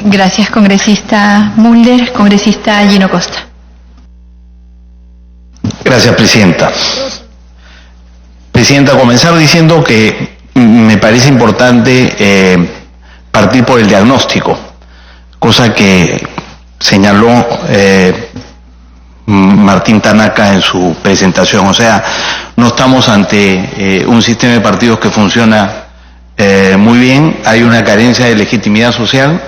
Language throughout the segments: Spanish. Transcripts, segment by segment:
Gracias, congresista Mulder. Congresista Gino Costa. Gracias, Presidenta. Presidenta, comenzar diciendo que me parece importante partir por el diagnóstico, cosa que señaló Martín Tanaka en su presentación. O sea, no estamos ante un sistema de partidos que funciona muy bien, hay una carencia de legitimidad social.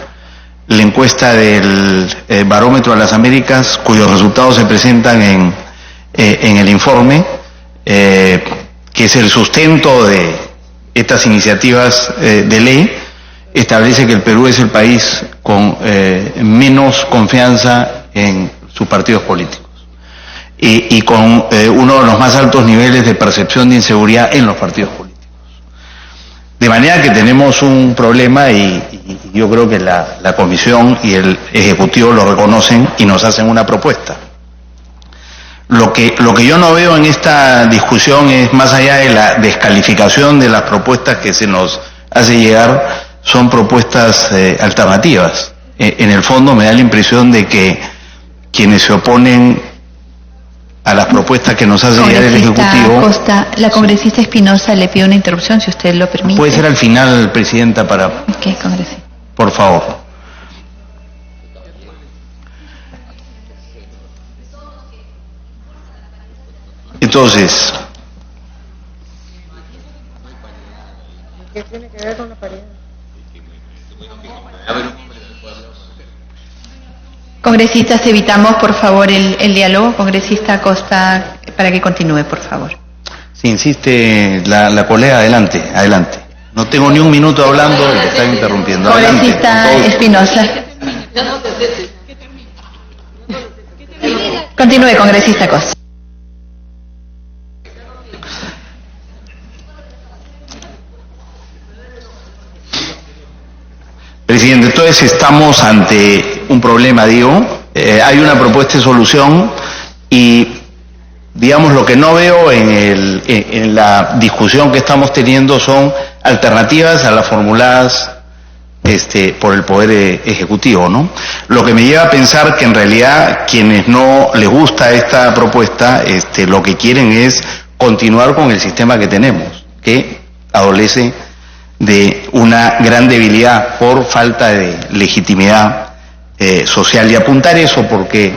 La encuesta del Barómetro de las Américas, cuyos resultados se presentan en el informe, que es el sustento de estas iniciativas de ley, establece que el Perú es el país con menos confianza en sus partidos políticos y con uno de los más altos niveles de percepción de inseguridad en los partidos políticos. De manera que tenemos un problema y yo creo que la Comisión y el Ejecutivo lo reconocen y nos hacen una propuesta. Lo que yo no veo en esta discusión es, más allá de la descalificación de las propuestas que se nos hace llegar, son propuestas alternativas. En el fondo me da la impresión de que quienes se oponen a las propuestas que nos hace llegar el Ejecutivo... Costa, la congresista Espinosa le pide una interrupción, si usted lo permite. Puede ser al final, Presidenta, para... Ok, congresista. Por favor. Entonces... ¿Qué tiene que ver con la paridad? Congresistas, evitamos por favor el diálogo. Congresista Costa, para que continúe, por favor. Si insiste la colega, adelante. No tengo ni un minuto hablando y le están interrumpiendo. Congresista Espinosa. Continúe, congresista Costa. Presidente, entonces estamos ante un problema, hay una propuesta de solución y, digamos, lo que no veo en la discusión que estamos teniendo son alternativas a las formuladas por el Poder Ejecutivo, ¿no? Lo que me lleva a pensar que en realidad quienes no les gusta esta propuesta, lo que quieren es continuar con el sistema que tenemos, que adolece de una gran debilidad por falta de legitimidad social, y apuntar eso porque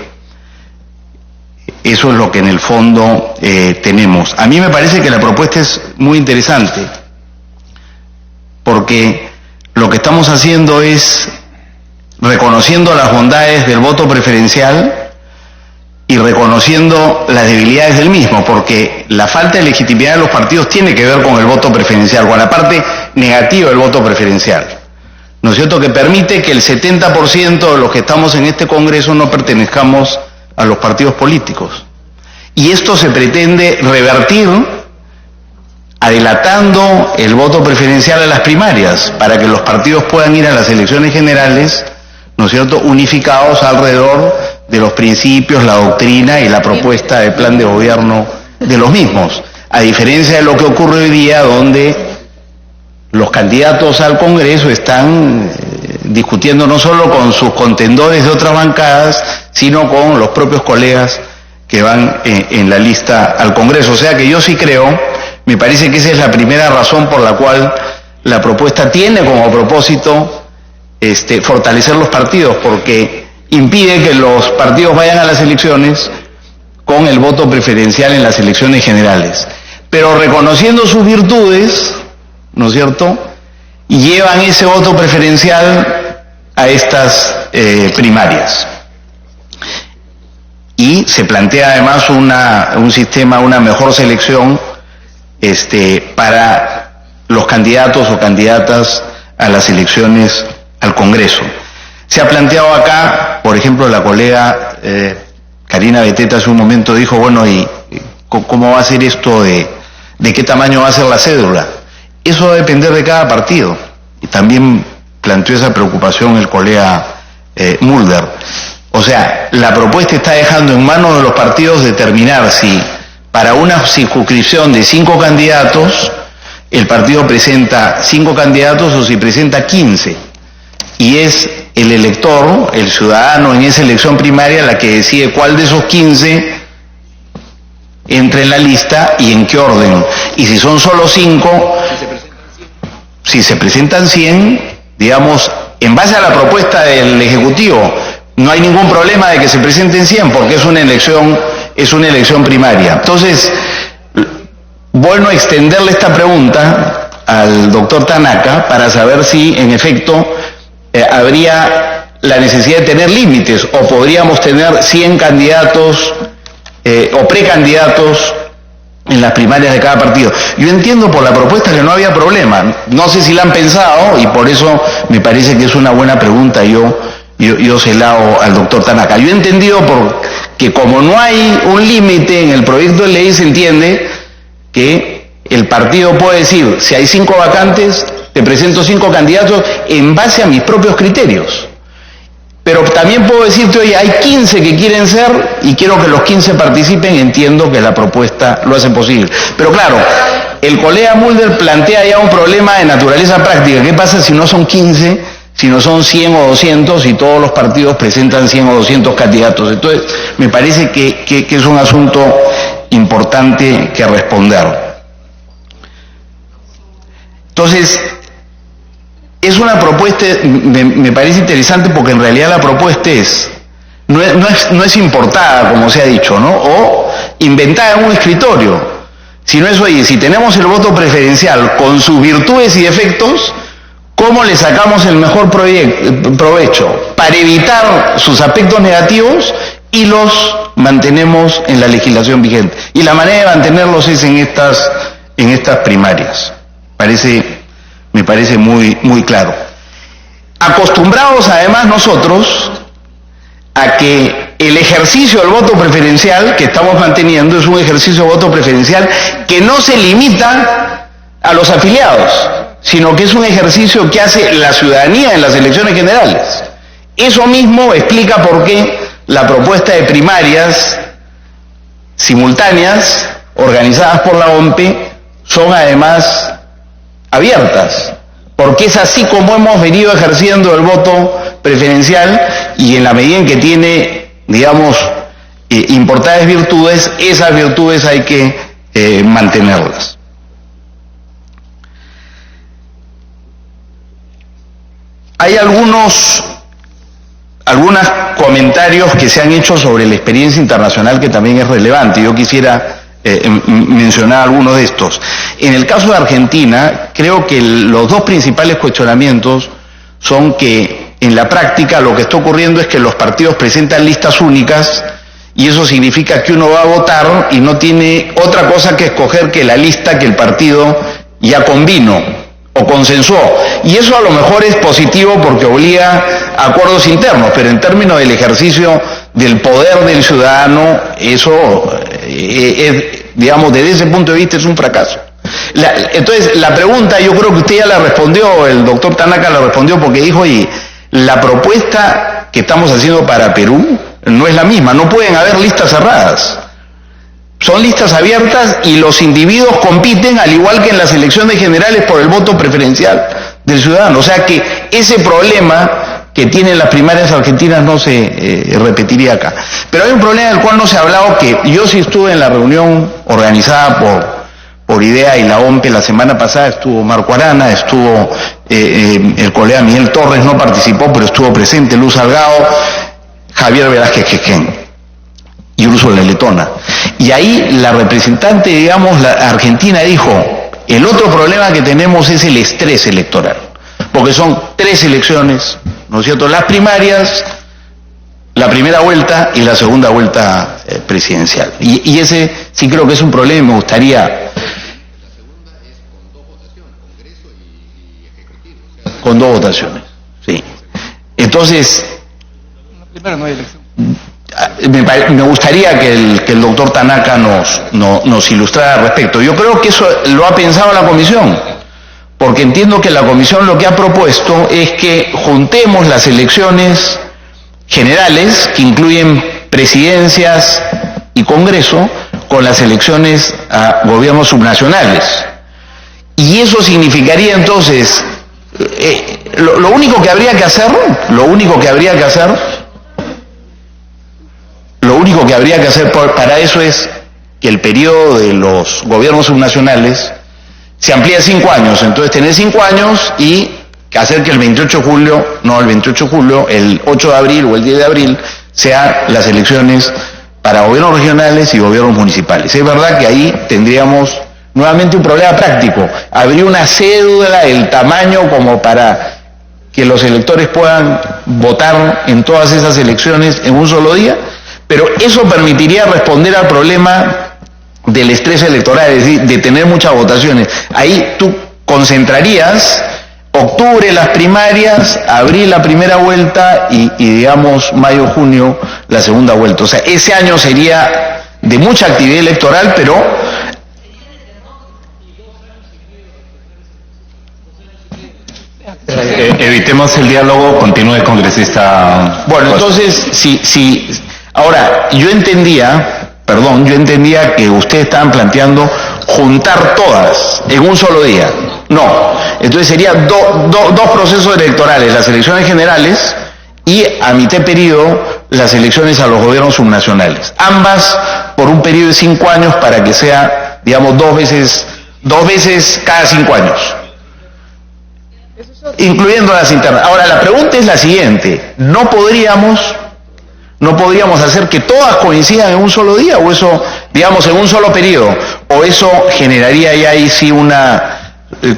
eso es lo que en el fondo tenemos. A mí me parece que la propuesta es muy interesante porque lo que estamos haciendo es reconociendo las bondades del voto preferencial y reconociendo las debilidades del mismo, porque la falta de legitimidad de los partidos tiene que ver con el voto preferencial, con la parte negativa del voto preferencial, ¿no es cierto?, que permite que el 70% de los que estamos en este Congreso no pertenezcamos a los partidos políticos. Y esto se pretende revertir adelantando el voto preferencial a las primarias, para que los partidos puedan ir a las elecciones generales, ¿no es cierto?, unificados alrededor de los principios, la doctrina y la propuesta de plan de gobierno de los mismos, a diferencia de lo que ocurre hoy día, donde los candidatos al Congreso están discutiendo no solo con sus contendores de otras bancadas, sino con los propios colegas que van en la lista al Congreso. O sea que yo sí creo, me parece que esa es la primera razón por la cual la propuesta tiene como propósito fortalecer los partidos, porque impide que los partidos vayan a las elecciones con el voto preferencial en las elecciones generales, pero reconociendo sus virtudes, ¿no es cierto?, y llevan ese voto preferencial a estas primarias. Y se plantea además un sistema, una mejor selección para los candidatos o candidatas a las elecciones al Congreso. Se ha planteado acá, por ejemplo, la colega Karina Beteta hace un momento dijo, bueno, ¿y cómo va a ser esto de qué tamaño va a ser la cédula? Eso va a depender de cada partido. Y también planteó esa preocupación el colega Mulder. O sea, la propuesta está dejando en manos de los partidos determinar si para una circunscripción de 5 candidatos, el partido presenta 5 candidatos o si presenta 15. y es el elector, el ciudadano en esa elección primaria la que decide cuál de esos 15 entra en la lista y en qué orden. Y si son solo 5, si se presentan 100, digamos, en base a la propuesta del Ejecutivo, no hay ningún problema de que se presenten 100 porque es una elección primaria. Entonces, bueno extenderle esta pregunta al doctor Tanaka para saber si en efecto habría la necesidad de tener límites o podríamos tener 100 candidatos o precandidatos en las primarias de cada partido. Yo entiendo por la propuesta que no había problema, no sé si la han pensado y por eso me parece que es una buena pregunta. Yo se la hago al doctor Tanaka. Yo he entendido que como no hay un límite en el proyecto de ley, se entiende que el partido puede decir, si hay 5 vacantes, te presento 5 candidatos en base a mis propios criterios. Pero también puedo decirte, oye, hay 15 que quieren ser y quiero que los 15 participen, entiendo que la propuesta lo hace posible. Pero claro, el colega Mulder plantea ya un problema de naturaleza práctica. ¿Qué pasa si no son 15, si no son 100 o 200 y todos los partidos presentan 100 o 200 candidatos? Entonces, me parece que es un asunto importante que responder. Entonces, es una propuesta, me parece interesante porque en realidad la propuesta no es importada, como se ha dicho, ¿no? O inventada en un escritorio, sino es, oye, si tenemos el voto preferencial con sus virtudes y defectos, ¿cómo le sacamos el mejor provecho para evitar sus aspectos negativos y los mantenemos en la legislación vigente? Y la manera de mantenerlos es en estas primarias. Me parece muy claro. Acostumbrados además nosotros a que el ejercicio del voto preferencial que estamos manteniendo es un ejercicio de voto preferencial que no se limita a los afiliados, sino que es un ejercicio que hace la ciudadanía en las elecciones generales. Eso mismo explica por qué la propuesta de primarias simultáneas organizadas por la OMPE son además abiertas, porque es así como hemos venido ejerciendo el voto preferencial y en la medida en que tiene, digamos, importantes virtudes, esas virtudes hay que mantenerlas. Hay algunos comentarios que se han hecho sobre la experiencia internacional que también es relevante. Yo quisiera mencionar algunos de estos. En el caso de Argentina, creo que los dos principales cuestionamientos son que en la práctica lo que está ocurriendo es que los partidos presentan listas únicas y eso significa que uno va a votar y no tiene otra cosa que escoger que la lista que el partido ya convino o consensuó. Y eso a lo mejor es positivo porque obliga a acuerdos internos, pero en términos del ejercicio del poder del ciudadano, eso digamos, desde ese punto de vista es un fracaso. Entonces, la pregunta, yo creo que usted ya la respondió, el doctor Tanaka la respondió porque dijo, oye, la propuesta que estamos haciendo para Perú no es la misma, no pueden haber listas cerradas. Son listas abiertas y los individuos compiten al igual que en las elecciones generales por el voto preferencial del ciudadano. O sea que ese problema que tienen las primarias argentinas no se repetiría acá. Pero hay un problema del cual no se ha hablado, que yo sí estuve en la reunión organizada por IDEA y la OMPE la semana pasada, estuvo Marco Arana, estuvo el colega Miguel Torres, no participó, pero estuvo presente, Luz Salgado, Javier Velázquez Quequén y Úrsula Letona. Y ahí la representante, digamos, la argentina dijo, el otro problema que tenemos es el estrés electoral, porque son 3 elecciones, ¿no es cierto? Las primarias, la primera vuelta y la segunda vuelta presidencial. Y ese sí creo que es un problema y me gustaría... La segunda es con 2 votaciones, Congreso y Ejecutivo. O sea, con 2 votaciones, sí. Entonces... La primera no hay elección. Me gustaría que el doctor Tanaka nos ilustrara al respecto. Yo creo que eso lo ha pensado la comisión, porque entiendo que la comisión lo que ha propuesto es que juntemos las elecciones generales, que incluyen presidencias y Congreso, con las elecciones a gobiernos subnacionales. Y eso significaría entonces lo único que habría que hacer para eso es que el periodo de los gobiernos subnacionales se amplía a 5 años, entonces tener 5 años y hacer que el 28 de julio, el 8 de abril o el 10 de abril, sean las elecciones para gobiernos regionales y gobiernos municipales. Es verdad que ahí tendríamos nuevamente un problema práctico. Habría una cédula del tamaño como para que los electores puedan votar en todas esas elecciones en un solo día, pero eso permitiría responder al problema del estrés electoral, es decir, de tener muchas votaciones. Ahí tú concentrarías octubre las primarias, abril la primera vuelta y digamos mayo, junio la segunda vuelta. O sea, ese año sería de mucha actividad electoral, pero evitemos el diálogo, continúe, congresista. Bueno, entonces, ahora, yo entendía que ustedes estaban planteando juntar todas en un solo día. No, entonces serían dos procesos electorales, las elecciones generales y a mitad de periodo las elecciones a los gobiernos subnacionales. Ambas por un periodo de 5 años para que sea, digamos, dos veces cada 5 años. Incluyendo las internas. Ahora, la pregunta es la siguiente: ¿no podríamos hacer que todas coincidan en un solo día, o eso, digamos, en un solo periodo, o eso generaría ya ahí sí una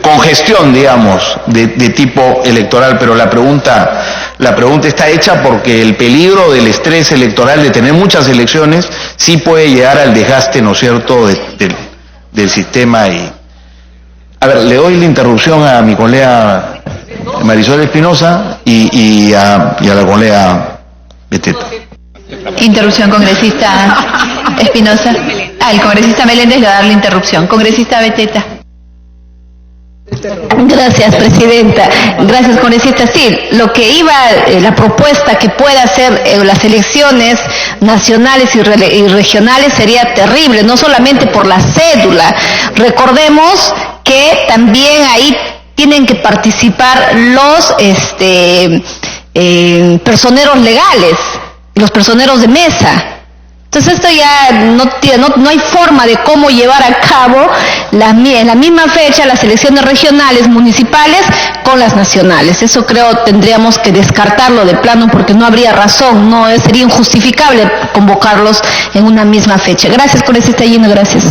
congestión, digamos, de tipo electoral? Pero la pregunta está hecha porque el peligro del estrés electoral, de tener muchas elecciones, sí puede llegar al desgaste, ¿no es cierto?, del sistema. Y a ver, le doy la interrupción a mi colega Marisol Espinosa y a la colega Beteta. Interrupción, congresista Espinosa. El congresista Meléndez le va a dar la interrupción. Congresista Beteta. Gracias, presidenta. Gracias, congresista. Sí, lo que iba, la propuesta que pueda hacer las elecciones nacionales y regionales sería terrible, no solamente por la cédula. Recordemos que también ahí tienen que participar los personeros legales, los personeros de mesa. Entonces esto ya no hay forma de cómo llevar a cabo en la misma fecha las elecciones regionales, municipales con las nacionales. Eso creo tendríamos que descartarlo de plano porque no habría razón, sería injustificable convocarlos en una misma fecha. Gracias, congresista Gino, gracias.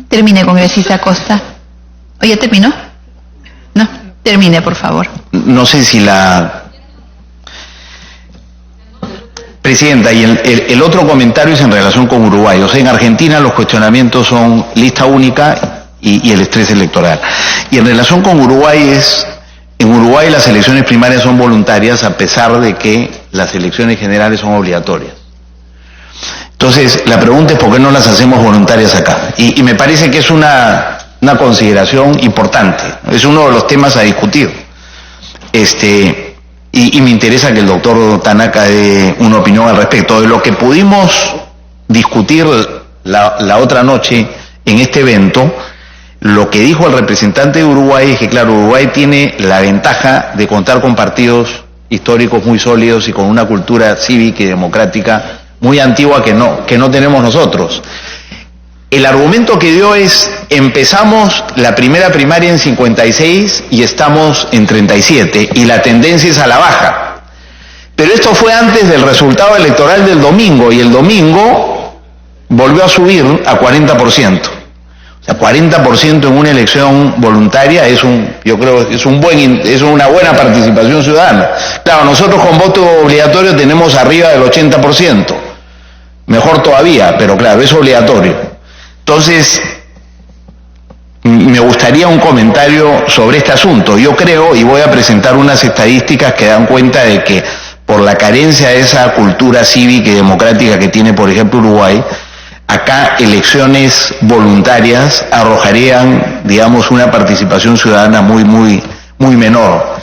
Termine, congresista Costa. ¿O ya terminó? No, termine, por favor. No sé si la presidenta, y el otro comentario es en relación con Uruguay. O sea, en Argentina los cuestionamientos son lista única y el estrés electoral. Y en relación con Uruguay en Uruguay las elecciones primarias son voluntarias, a pesar de que las elecciones generales son obligatorias. Entonces, la pregunta es por qué no las hacemos voluntarias acá. Y me parece que es una consideración importante, es uno de los temas a discutir. Y me interesa que el doctor Tanaka dé una opinión al respecto. De lo que pudimos discutir la otra noche en este evento, lo que dijo el representante de Uruguay es que, claro, Uruguay tiene la ventaja de contar con partidos históricos muy sólidos y con una cultura cívica y democrática muy antigua que no tenemos nosotros. El argumento que dio es: empezamos la primera primaria en 56 y estamos en 37 y la tendencia es a la baja. Pero esto fue antes del resultado electoral del domingo, y el domingo volvió a subir a 40%. O sea, 40% en una elección voluntaria yo creo que es una buena participación ciudadana. Claro, nosotros con voto obligatorio tenemos arriba del 80%. Mejor todavía, pero claro, es obligatorio. Entonces, me gustaría un comentario sobre este asunto. Yo creo, y voy a presentar unas estadísticas que dan cuenta de que por la carencia de esa cultura cívica y democrática que tiene, por ejemplo, Uruguay, acá elecciones voluntarias arrojarían, digamos, una participación ciudadana muy menor.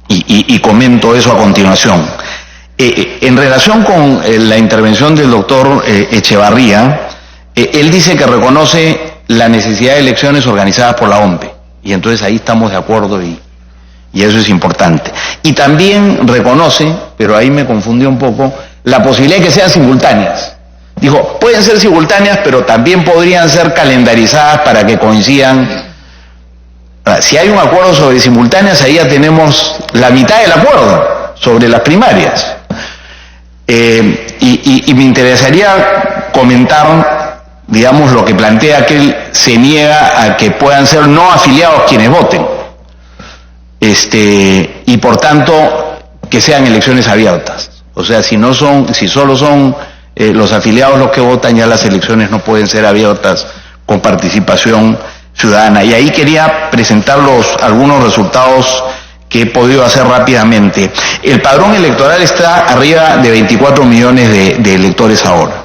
Y comento eso a continuación. En relación con la intervención del doctor Echevarría, él dice que reconoce la necesidad de elecciones organizadas por la OMPE. Y entonces ahí estamos de acuerdo y eso es importante. Y también reconoce, pero ahí me confundí un poco, la posibilidad de que sean simultáneas. Dijo, pueden ser simultáneas, pero también podrían ser calendarizadas para que coincidan. Si hay un acuerdo sobre simultáneas, ahí ya tenemos la mitad del acuerdo sobre las primarias. Y me interesaría comentar, digamos, lo que plantea que él se niega a que puedan ser no afiliados quienes voten. Y por tanto, que sean elecciones abiertas. O sea, si solo son los afiliados los que votan, ya las elecciones no pueden ser abiertas con participación ciudadana. Y ahí quería presentar algunos resultados que he podido hacer rápidamente. El padrón electoral está arriba de 24 millones de electores ahora.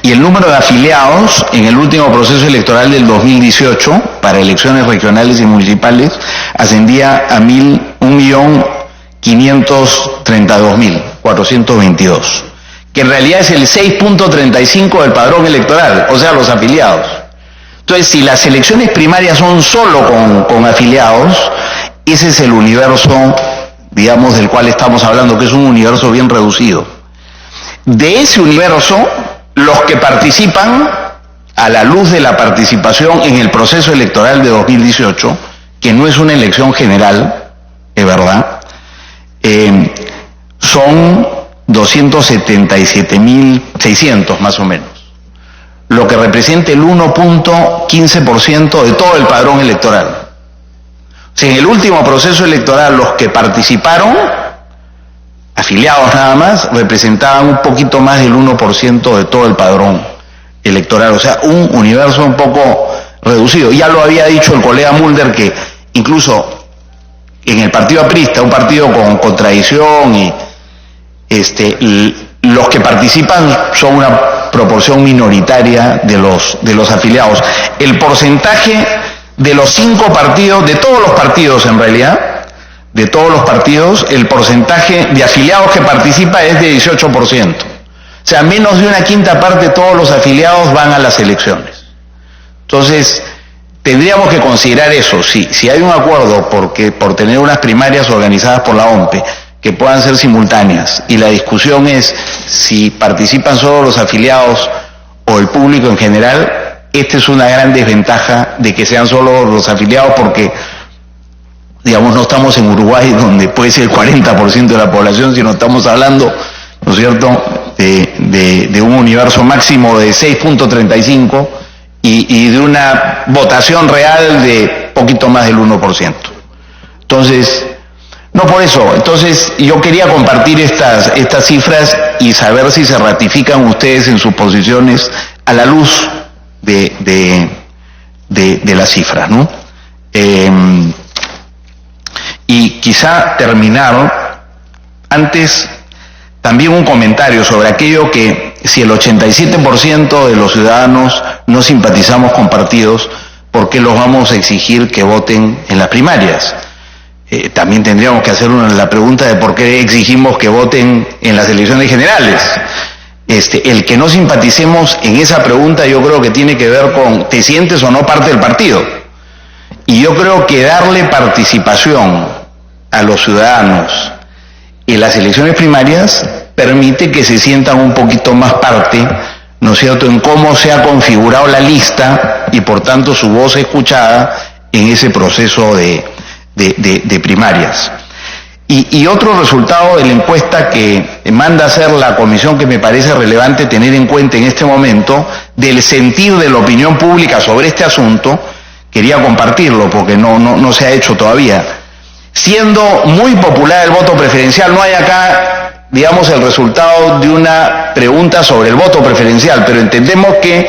Y el número de afiliados en el último proceso electoral del 2018, para elecciones regionales y municipales, ascendía a 1.532.422, que en realidad es el 6.35 del padrón electoral, o sea, los afiliados. Entonces, si las elecciones primarias son solo con afiliados, ese es el universo, digamos, del cual estamos hablando, que es un universo bien reducido. De ese universo, los que participan, a la luz de la participación en el proceso electoral de 2018, que no es una elección general, es verdad, son 277.600 más o menos, lo que representa el 1.15% de todo el padrón electoral. O sea, en el último proceso electoral, los que participaron, afiliados nada más, representaban un poquito más del 1% de todo el padrón electoral. O sea, un universo un poco reducido. Ya lo había dicho el colega Mulder, que incluso en el partido aprista, un partido con tradición, y los que participan son una proporción minoritaria de los afiliados. El porcentaje de los 5 partidos, de todos los partidos en realidad, de todos los partidos, el porcentaje de afiliados que participa es de 18%. O sea, menos de una quinta parte de todos los afiliados van a las elecciones. Entonces, tendríamos que considerar eso. Si hay un acuerdo por tener unas primarias organizadas por la OMPE que puedan ser simultáneas, y la discusión es si participan solo los afiliados o el público en general, esta es una gran desventaja de que sean solo los afiliados, porque, digamos, no estamos en Uruguay, donde puede ser el 40% de la población, sino estamos hablando, ¿no es cierto?, de un universo máximo de 6.35 y de una votación real de poquito más del 1%. Entonces, no por eso. Entonces, yo quería compartir estas cifras y saber si se ratifican ustedes en sus posiciones a la luz de las cifras, ¿no? Y quizá terminar, antes, también un comentario sobre aquello que, si el 87% de los ciudadanos no simpatizamos con partidos, ¿por qué los vamos a exigir que voten en las primarias? También tendríamos que hacer la pregunta de por qué exigimos que voten en las elecciones generales. El que no simpaticemos en esa pregunta, yo creo que tiene que ver con ¿te sientes o no parte del partido? Y yo creo que darle participación a los ciudadanos en las elecciones primarias permite que se sientan un poquito más parte, ¿no es cierto?, en cómo se ha configurado la lista y por tanto su voz escuchada en ese proceso de primarias. Y otro resultado de la encuesta que manda a hacer la comisión, que me parece relevante tener en cuenta en este momento, del sentir de la opinión pública sobre este asunto, quería compartirlo porque no se ha hecho todavía. Siendo muy popular el voto preferencial, no hay acá, digamos, el resultado de una pregunta sobre el voto preferencial, pero entendemos que,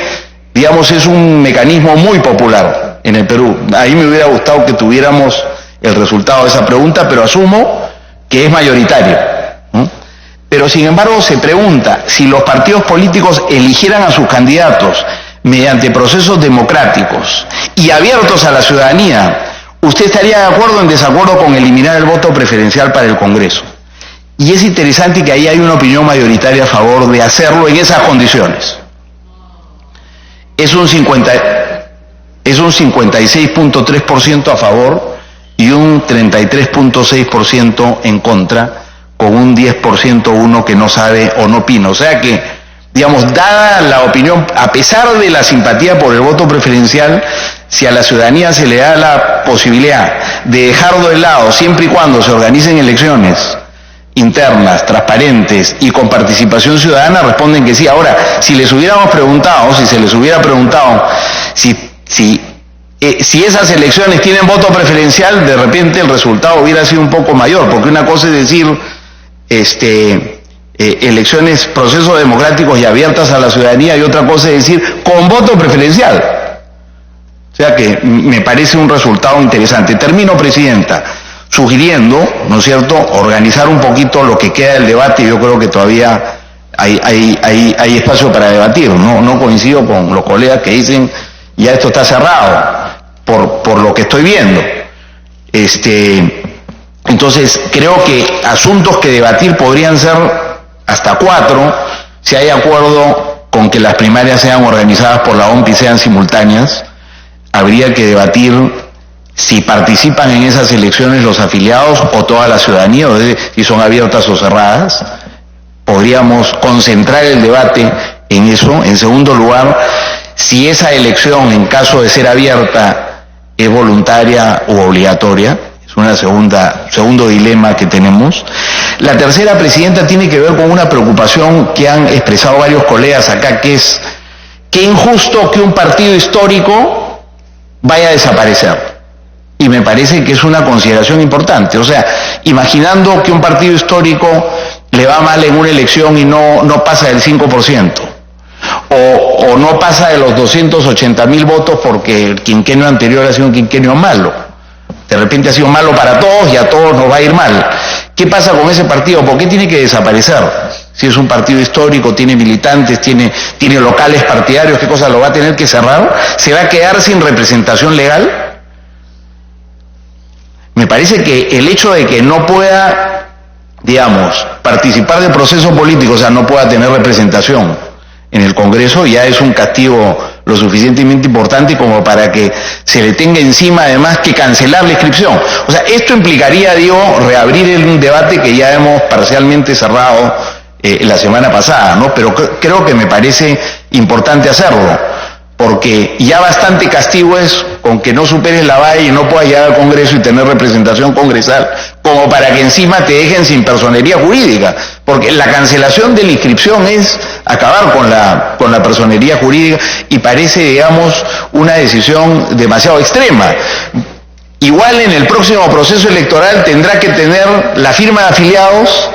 digamos, es un mecanismo muy popular en el Perú. Ahí me hubiera gustado que tuviéramos el resultado de esa pregunta, pero asumo que es mayoritario, ¿no? Pero sin embargo se pregunta, si los partidos políticos eligieran a sus candidatos mediante procesos democráticos y abiertos a la ciudadanía, ¿usted estaría de acuerdo o en desacuerdo con eliminar el voto preferencial para el Congreso? Y es interesante que ahí hay una opinión mayoritaria a favor de hacerlo en esas condiciones. Es un 50... es un 56.3% a favor y un 33.6% en contra, con un 10% uno que no sabe o no opina. O sea que, digamos, dada la opinión, a pesar de la simpatía por el voto preferencial, si a la ciudadanía se le da la posibilidad de dejarlo de lado, siempre y cuando se organicen elecciones internas, transparentes y con participación ciudadana, responden que sí. Ahora, si les hubiéramos preguntado, si se les hubiera preguntado si esas elecciones tienen voto preferencial, de repente el resultado hubiera sido un poco mayor, porque una cosa es decir, elecciones, procesos democráticos y abiertas a la ciudadanía, y otra cosa es decir, con voto preferencial. O sea que me parece un resultado interesante. Termino, Presidenta, sugiriendo, ¿no es cierto?, organizar un poquito lo que queda del debate. Yo creo que todavía hay espacio para debatir. No coincido con los colegas que dicen ya esto está cerrado, por lo que estoy viendo. Entonces, creo que asuntos que debatir podrían ser hasta 4, si hay acuerdo con que las primarias sean organizadas por la OMP y sean simultáneas. Habría que debatir si participan en esas elecciones los afiliados o toda la ciudadanía, o si son abiertas o cerradas. Podríamos concentrar el debate en eso. En segundo lugar, si esa elección, en caso de ser abierta, es voluntaria u obligatoria. Es un segundo dilema que tenemos. La tercera, Presidenta, tiene que ver con una preocupación que han expresado varios colegas acá, que es qué injusto que un partido histórico vaya a desaparecer. Y me parece que es una consideración importante. O sea, imaginando que un partido histórico le va mal en una elección y no pasa del 5%, o no pasa de los 280.000 votos porque el quinquenio anterior ha sido un quinquenio malo. De repente ha sido malo para todos y a todos nos va a ir mal. ¿Qué pasa con ese partido? ¿Por qué tiene que desaparecer? Si es un partido histórico, tiene militantes, tiene locales partidarios, ¿qué cosa lo va a tener que cerrar? ¿Se va a quedar sin representación legal? Me parece que el hecho de que no pueda, digamos, participar del proceso político, o sea, no pueda tener representación en el Congreso, ya es un castigo lo suficientemente importante como para que se le tenga encima además que cancelar la inscripción. O sea, esto implicaría, digo, reabrir un debate que ya hemos parcialmente cerrado la semana pasada, ¿no? Pero creo que me parece importante hacerlo, porque ya bastante castigo es con que no superes la valla y no puedas llegar al Congreso y tener representación congresal, como para que encima te dejen sin personería jurídica, porque la cancelación de la inscripción es acabar con la personería jurídica y parece, digamos, una decisión demasiado extrema. Igual en el próximo proceso electoral tendrá que tener la firma de afiliados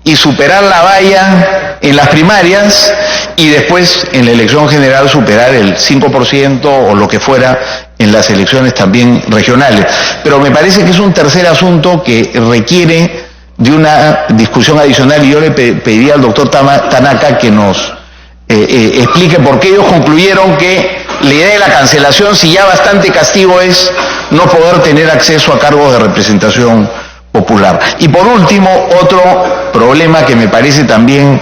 y superar la valla en las primarias y después en la elección general superar el 5% o lo que fuera en las elecciones también regionales. Pero me parece que es un tercer asunto que requiere de una discusión adicional, y yo le pediría al doctor Tanaka que nos explique por qué ellos concluyeron que la idea de la cancelación, si ya bastante castigo es no poder tener acceso a cargos de representación popular. Y por último, otro problema que me parece también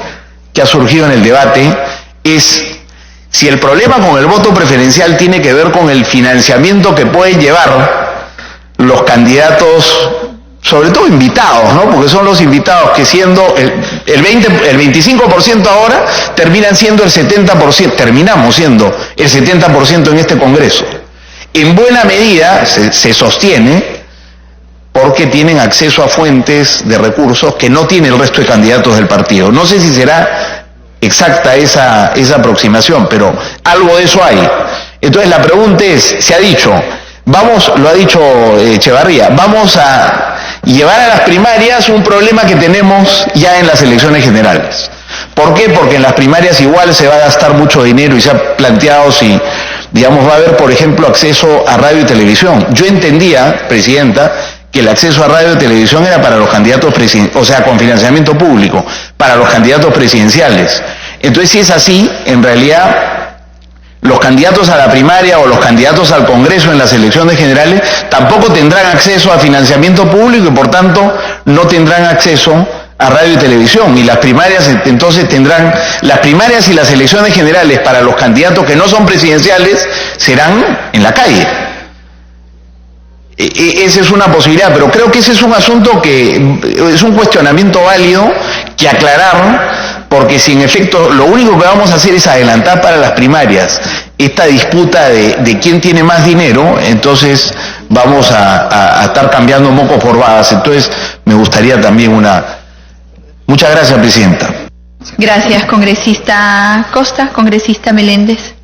que ha surgido en el debate es si el problema con el voto preferencial tiene que ver con el financiamiento que pueden llevar los candidatos, sobre todo invitados, ¿no? Porque son los invitados que siendo el 25% ahora terminan siendo el 70%, terminamos siendo el 70% en este Congreso. En buena medida se sostiene porque tienen acceso a fuentes de recursos que no tiene el resto de candidatos del partido. No sé si será exacta esa aproximación, pero algo de eso hay. Entonces la pregunta es, se ha dicho, lo ha dicho Echevarría, vamos a llevar a las primarias un problema que tenemos ya en las elecciones generales. ¿Por qué? Porque en las primarias igual se va a gastar mucho dinero y se ha planteado si, digamos, va a haber, por ejemplo, acceso a radio y televisión. Yo entendía, Presidenta, que el acceso a radio y televisión era para los candidatos presidenciales, o sea, con financiamiento público, para los candidatos presidenciales. Entonces, si es así, en realidad, los candidatos a la primaria o los candidatos al Congreso en las elecciones generales tampoco tendrán acceso a financiamiento público y, por tanto, no tendrán acceso a radio y televisión, y las primarias entonces tendrán, las primarias y las elecciones generales para los candidatos que no son presidenciales serán en la calle. Esa es una posibilidad, pero creo que ese es un asunto que es un cuestionamiento válido que aclarar, porque si en efecto lo único que vamos a hacer es adelantar para las primarias esta disputa de quién tiene más dinero, entonces vamos a estar cambiando mocos por babas. Entonces me gustaría también Muchas gracias, Presidenta. Gracias, congresista Costa. Congresista Meléndez.